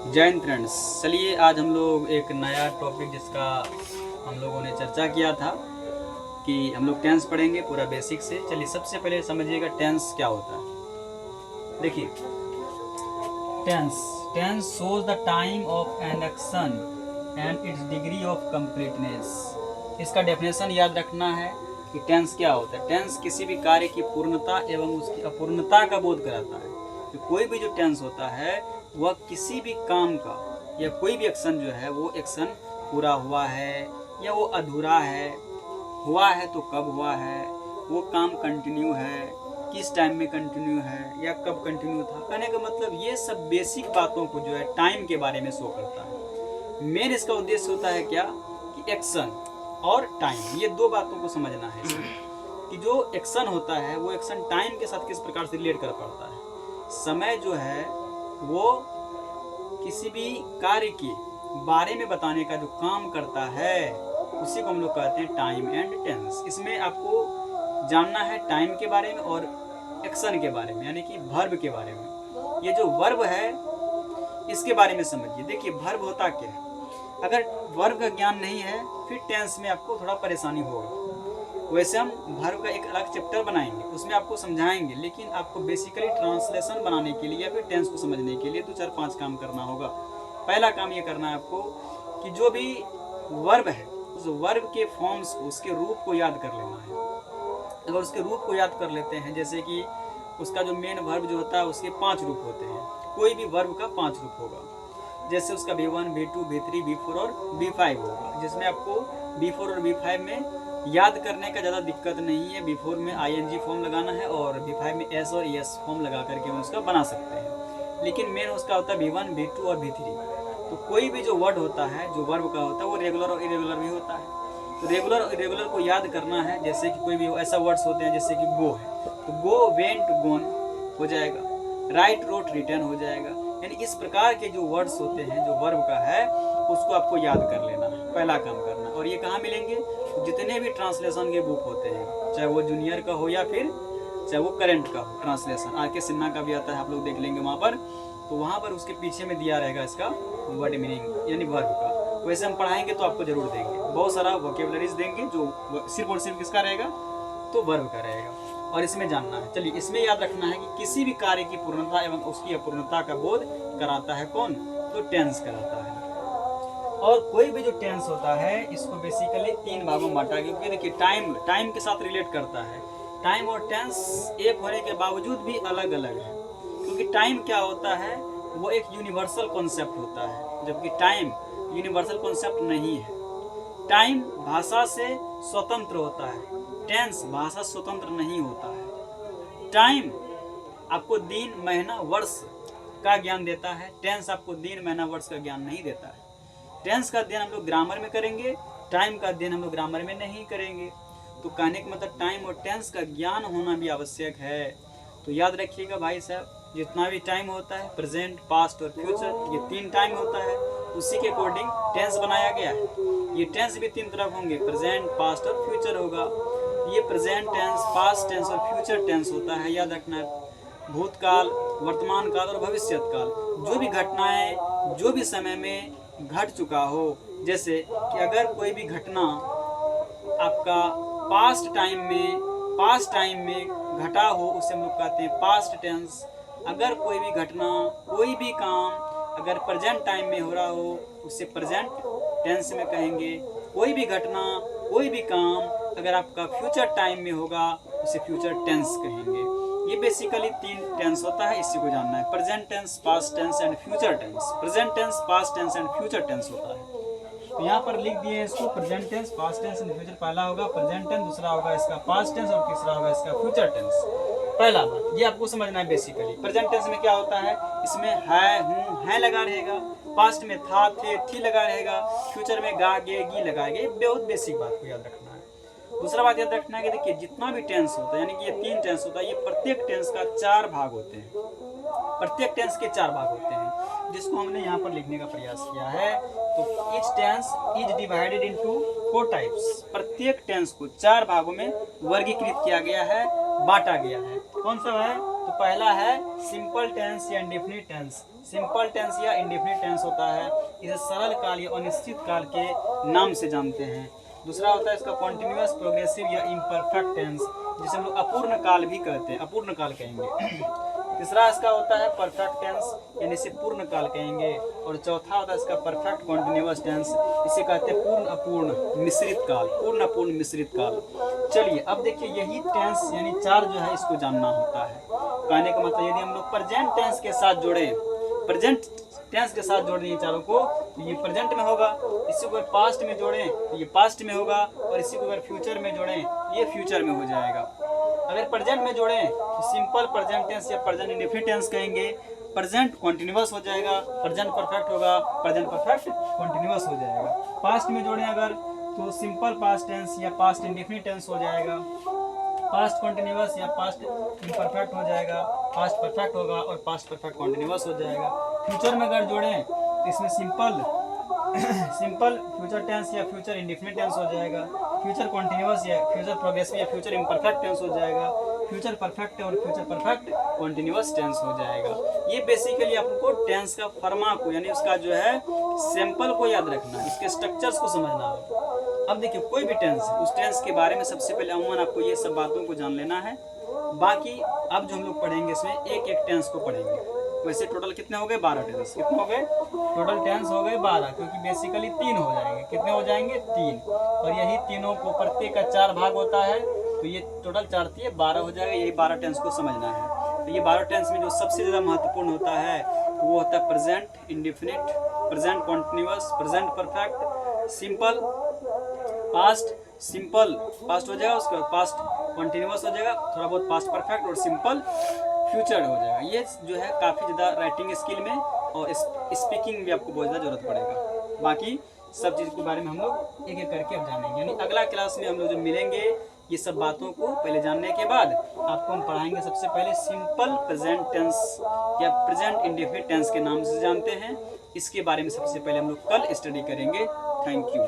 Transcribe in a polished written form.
जय हिंद फ्रेंड्स। चलिए आज हम लोग एक नया टॉपिक जिसका हम लोगों ने चर्चा किया था कि हम लोग टेंस पढ़ेंगे पूरा बेसिक से। चलिए सबसे पहले समझिएगा टेंस क्या होता है। देखिए tense tense shows the time of an action and its degree of completeness. इसका डेफिनेशन याद रखना है कि टेंस क्या होता है। टेंस किसी भी कार्य की पूर्णता एवं उसकी अपूर्णता का बोध कराता है। कि कोई भी जो टेंस होता है वह किसी भी काम का या कोई भी एक्शन जो है वो एक्शन पूरा हुआ है या वो अधूरा है, हुआ है तो कब हुआ है, वो काम कंटिन्यू है, किस टाइम में कंटिन्यू है या कब कंटिन्यू था। कहने का मतलब ये सब बेसिक बातों को जो है टाइम के बारे में शो करता है। मेन इसका उद्देश्य होता है क्या कि एक्शन और टाइम, ये दो बातों को समझना है कि जो एक्शन होता है वो एक्शन टाइम के साथ किस प्रकार से रिलेट कर पाता है। समय जो है वो किसी भी कार्य के बारे में बताने का जो काम करता है उसी को हम लोग कहते हैं टाइम एंड टेंस। इसमें आपको जानना है टाइम के बारे में और एक्शन के बारे में, यानी कि वर्ब के बारे में। ये जो वर्ब है इसके बारे में समझिए। देखिए वर्ब होता क्या है, अगर वर्ब का ज्ञान नहीं है फिर टेंस में आपको थोड़ा परेशानी होगा। वैसे हम वर्ब का एक अलग चैप्टर बनाएंगे, उसमें आपको समझाएंगे, लेकिन आपको बेसिकली ट्रांसलेशन बनाने के लिए या फिर टेंस को समझने के लिए 2-4-5 काम करना होगा। पहला काम ये करना है आपको कि जो भी वर्ब है उस वर्ब के फॉर्म्स को, उसके रूप को याद कर लेना है। अगर उसके रूप को याद कर लेते हैं, जैसे कि उसका जो मेन वर्ब जो होता है उसके 5 रूप होते हैं। कोई भी वर्ब का 5 रूप होगा, जैसे उसका V1, V2, V3, V4 और V5 होगा, जिसमें आपको V4 और V5 में याद करने का ज़्यादा दिक्कत नहीं है। V4 में ING फॉर्म लगाना है और V5 में S और ES फॉर्म लगा करके हम उसका बना सकते हैं। लेकिन मेन उसका होता है V1, V2 और V3। तो कोई भी जो वर्ड होता है, जो वर्ब का होता है, वो रेगुलर और इरेगुलर भी होता है। तो रेगुलर और इरेगुलर को याद करना है। जैसे कि कोई भी ऐसा वर्ड्स होते हैं जैसे कि गो है तो गो, वेंट, गोन हो जाएगा, राइट, रोट, रिटर्न हो जाएगा। यानी इस प्रकार के जो वर्ड्स होते हैं जो वर्ब का है उसको आपको याद कर लेना है, पहला काम करना। और ये कहाँ मिलेंगे? जितने भी ट्रांसलेशन के बुक होते हैं, चाहे वो जूनियर का हो या फिर चाहे वो करंट का हो ट्रांसलेशन। आर के सिन्हा का भी आता है, आप लोग देख लेंगे वहाँ पर। तो वहाँ पर उसके पीछे में दिया रहेगा इसका वर्ड मीनिंग यानी वर्ब का। वैसे हम पढ़ाएंगे तो आपको जरूर देंगे, बहुत सारा वोकेबलरीज देंगे जो सिर्फ और सिर्फ किसका रहेगा तो वर्ब का रहेगा। और इसमें जानना है, चलिए इसमें याद रखना है कि किसी भी कार्य की पूर्णता एवं उसकी अपूर्णता का बोध कराता है कौन? तो टेंस कराता है। और कोई भी जो टेंस होता है इसको बेसिकली 3 भागों में बांटा, क्योंकि देखिए टाइम के साथ रिलेट करता है। टाइम और टेंस एक होने के बावजूद भी अलग अलग है, क्योंकि टाइम क्या होता है वो एक यूनिवर्सल कॉन्सेप्ट होता है, जबकि टाइम यूनिवर्सल कॉन्सेप्ट नहीं है। टाइम भाषा से स्वतंत्र होता है, टेंस भाषा स्वतंत्र नहीं होता है। टाइम आपको दिन, महीना, वर्ष का ज्ञान देता है, टेंस आपको दिन, महीना, वर्ष का ज्ञान नहीं देता है। टेंस का अध्ययन हम लोग ग्रामर में करेंगे, टाइम का अध्ययन हम लोग ग्रामर में नहीं करेंगे। तो कहने का मतलब टाइम और टेंस का ज्ञान होना भी आवश्यक है। तो याद रखिएगा भाई साहब, जितना भी टाइम होता है प्रेजेंट, पास्ट और फ्यूचर, ये 3 टाइम होता है, उसी के अकॉर्डिंग टेंस बनाया गया है। ये टेंस भी 3 तरफ होंगे, प्रेजेंट, पास्ट और फ्यूचर होगा। ये प्रेजेंट टेंस, पास्ट टेंस और फ्यूचर टेंस होता है। याद रखना है भूतकाल, वर्तमान काल और भविष्यत काल। जो भी घटनाएं जो भी समय में घट चुका हो, जैसे कि अगर कोई भी घटना आपका पास्ट टाइम में घटा हो उसे हम लोग कहते हैं पास्ट टेंस। अगर कोई भी घटना, कोई भी काम अगर प्रेजेंट टाइम में हो रहा हो उसे प्रेजेंट टेंस में कहेंगे। कोई भी घटना, कोई भी काम अगर आपका फ्यूचर टाइम में होगा उसे फ्यूचर टेंस कहेंगे। ये बेसिकली 3 टेंस होता है, इसी को जानना है। Present tense, past tense and future tense. Present tense, past tense and future tense होता है। तो यहाँ पर लिख दिए इसको, present tense, past tense and future. पहला होगा प्रेजेंट टेंस, दूसरा होगा इसका पास्ट टेंस और तीसरा होगा इसका फ्यूचर टेंस। पहला बात ये आपको समझना है बेसिकली। प्रेजेंट टेंस में क्या होता है, इसमें है, हूँ, है लगा रहेगा। पास्ट में था, थे, थी लगा रहेगा। फ्यूचर में गा, गे, गी लगाएंगे। बहुत बेसिक बात को याद रखना है। दूसरा बात याद रखना है कि देखिए जितना भी टेंस होता है, यानी कि ये 3 टेंस होता है, ये प्रत्येक टेंस का 4 भाग होते हैं। प्रत्येक टेंस के 4 भाग होते हैं, जिसको हमने यहाँ पर लिखने का प्रयास किया है। तो each tense is divided into 4 types. प्रत्येक टेंस को 4 भागों में वर्गीकृत किया गया है, बांटा गया है। कौन सा है? तो पहला है सिंपल टेंस या इंडेफिनिट टेंस। सिंपल टेंस या इंडेफिनिट टेंस होता है, इसे सरल काल या अनिश्चित काल के नाम से जानते हैं। दूसरा होता है इसका कॉन्टिन्यूअस, प्रोग्रेसिव या इम्परफेक्ट टेंस, जिसे हम लोग अपूर्ण काल भी कहते हैं, अपूर्ण काल कहेंगे। तीसरा इसका होता है परफेक्ट टेंस, यानी इसे पूर्ण काल कहेंगे। और चौथा होता है इसका परफेक्ट कॉन्टिन्यूअस टेंस, इसे कहते हैं पूर्ण अपूर्ण मिश्रित काल, पूर्ण अपूर्ण मिश्रित काल। चलिए अब देखिए, यही टेंस यानी चार जो है इसको जानना होता है। कहने का मतलब यदि हम लोग प्रेजेंट टेंस के साथ जोड़ें, प्रेजेंट टेंस के साथ जोड़ दिए चारों को, तो ये प्रेजेंट में होगा। इसी को पास्ट में जोड़ें तो ये पास्ट में होगा, और इसी को अगर फ्यूचर में जोड़ें ये फ्यूचर में हो जाएगा। अगर प्रेजेंट में जोड़ें तो सिंपल प्रेजेंट टेंस या प्रेजेंट इंडेफिनिट टेंस कहेंगे। प्रेजेंट कॉन्टिन्यूअस हो जाएगा, प्रेजेंट परफेक्ट होगा, प्रेजेंट परफेक्ट कॉन्टिन्यूअस हो जाएगा। पास्ट में जोड़ें अगर तो सिंपल पास्ट टेंस या पास्ट इंडेफिनिट टेंस हो जाएगा। पास्ट कॉन्टिन्यूअस या पास्ट इम्परफेक्ट हो जाएगा, पास्ट परफेक्ट होगा और पास्ट परफेक्ट कॉन्टिन्यूअस हो जाएगा। फ्यूचर में अगर जोड़ें तो इसमें सिंपल फ्यूचर टेंस या फ्यूचर इंडेफिनिट टेंस हो जाएगा। फ्यूचर कॉन्टिन्यूअस या फ्यूचर प्रोग्रेसिव या फ्यूचर इम्परफेक्ट टेंस हो जाएगा। फ्यूचर परफेक्ट और फ्यूचर परफेक्ट कॉन्टिन्यूअस टेंस हो जाएगा। ये बेसिकली आपको टेंस का फर्मा को, यानी उसका जो है सैंपल को याद रखना है, उसके स्ट्रक्चर्स को समझना होगा। अब देखिए, कोई भी टेंस है, उस टेंस के बारे में सबसे पहले अमूमन आपको ये सब बातों को जान लेना है। बाकी अब जो हम लोग पढ़ेंगे इसमें एक एक टेंस को पढ़ेंगे। वैसे टोटल कितने हो गए? 12 टेंस। कितने हो गए? टोटल टेंस हो गए 12, क्योंकि बेसिकली 3 हो जाएंगे। कितने हो जाएंगे? 3। और यही तीनों को प्रत्येक का 4 भाग होता है, तो ये टोटल 4 3 12 हो जाएगा। यही 12 टेंस को समझना है। तो ये 12 टेंस में जो सबसे ज़्यादा महत्वपूर्ण होता है वो होता है present indefinite, present continuous, present perfect, simple past, simple past हो जाएगा, उसके बाद पास्ट कॉन्टिन्यूअस हो जाएगा, थोड़ा बहुत पास्ट परफेक्ट और सिंपल फ्यूचर हो जाएगा। ये जो है काफ़ी ज़्यादा राइटिंग स्किल में और स्पीकिंग में आपको बहुत ज़्यादा जरूरत पड़ेगा। बाकी सब चीज़ के बारे में हम लोग एक एक करके अब जानेंगे। यानी अगला क्लास में हम लोग जो मिलेंगे, ये सब बातों को पहले जानने के बाद आपको हम पढ़ाएंगे सबसे पहले सिंपल प्रेजेंट टेंस या प्रेजेंट इंडेफिनिट टेंस के नाम से जानते हैं। इसके बारे में सबसे पहले हम लोग कल स्टडी करेंगे। Thank you.